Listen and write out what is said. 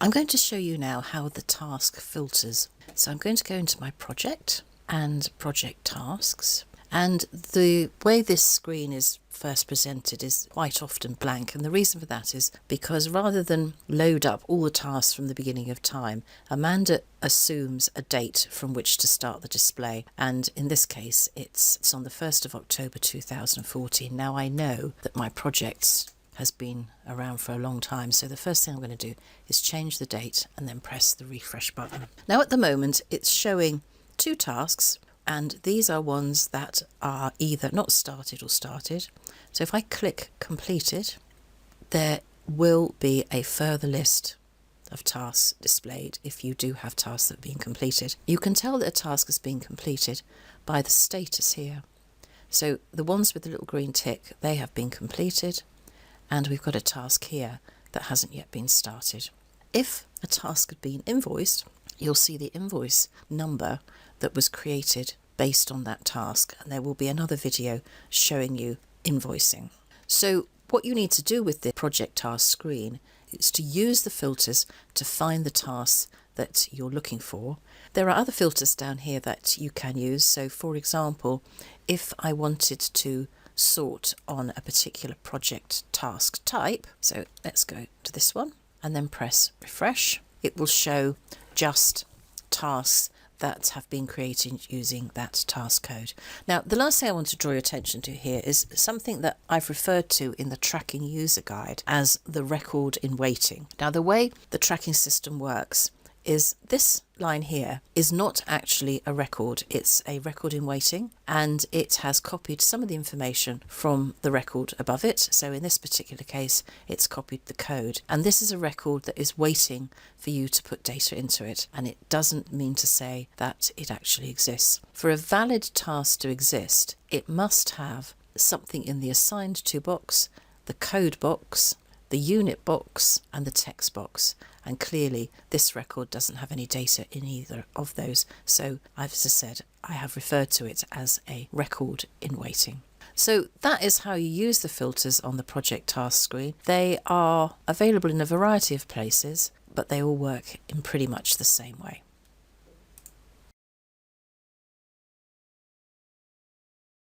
I'm going to show you now how the task filters. So I'm going to go into my project and project tasks. And the way this screen is first presented is quite often blank. And the reason for that is because rather than load up all the tasks from the beginning of time, Amanda assumes a date from which to start the display. And in this case, it's on the 1st of October 2014. Now I know that my project has been around for a long time, so the first thing I'm going to do is change the date and then press the refresh button. Now at the moment it's showing 2 tasks, and these are ones that are either not started or started. So if I click completed, there will be a further list of tasks displayed if you do have tasks that have been completed. You can tell that a task has been completed by the status here. So the ones with the little green tick, they have been completed. And we've got a task here that hasn't yet been started. If a task had been invoiced, you'll see the invoice number that was created based on that task, and there will be another video showing you invoicing. So what you need to do with the project task screen is to use the filters to find the tasks that you're looking for. There are other filters down here that you can use. So for example, if I wanted to sort on a particular project task type, so let's go to this one and then press refresh, it will show just tasks that have been created using that task code. Now the last thing I want to draw your attention to here is something that I've referred to in the tracking user guide as the record in waiting. Now the way the tracking system works is this line here is not actually a record, it's a record in waiting, and it has copied some of the information from the record above it. So in this particular case it's copied the code, and this is a record that is waiting for you to put data into it, and it doesn't mean to say that it actually exists. For a valid task to exist, it must have something in the assigned to box, the code box, the unit box and the text box, and clearly this record doesn't have any data in either of those, so as I said, I have referred to it as a record in waiting. So that is how you use the filters on the project task screen. They are available in a variety of places, but they all work in pretty much the same way.